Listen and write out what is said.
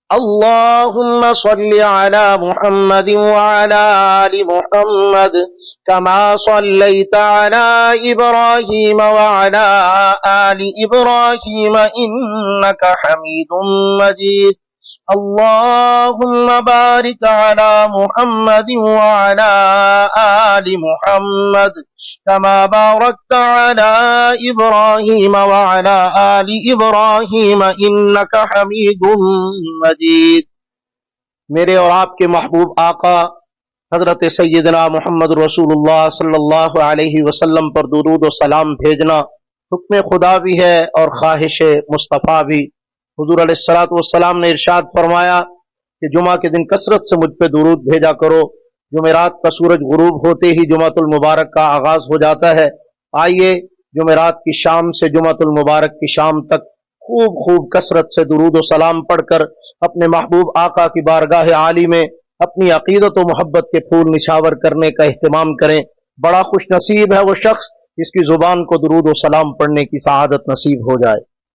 अल्लाहुम्मा सल्लि अला मुहम्मद व अला आलि मुहम्मद कमा सल्लैता अला इब्राहीम व अला आलि इब्राहीम इन्नका हमीदुम मजीद। अल्लाहुम्मा बारिक अला मुहम्मद व अला आलि मुहम्मद कमा बारकता अला इब्राहीम व अला आलि इब्राहीम इन्नका हमीदुम मजीद। मेरे और आपके महबूब आका हजरत सैयदना मोहम्मद रसूलुल्लाह सल्लल्लाहु अलैहि वसल्लम पर दुरूद और सलाम भेजना हुक्म खुदा भी है और ख्वाहिश मुस्तफ़ा भी। हुजूर अलैहिस्सलातु वस्सलाम ने इरशाद फरमाया कि जुमा के दिन कसरत से मुझ पे दुरूद भेजा करो। जुमेरात का सूरज गुरूब होते ही जुमातुल मुबारक का आगाज हो जाता है। आइए जुमेरात की शाम से जुमातुल मुबारक की शाम तक खूब खूब कसरत से दुरूद और सलाम पढ़कर अपने महबूब आका की बारगाह आली में अपनी अकीदत और मोहब्बत के फूल निछावर करने का एहतमाम करें। बड़ा खुश नसीब है वो शख्स जिसकी जुबान को दुरूद और सलाम पढ़ने की सआदत नसीब हो जाए।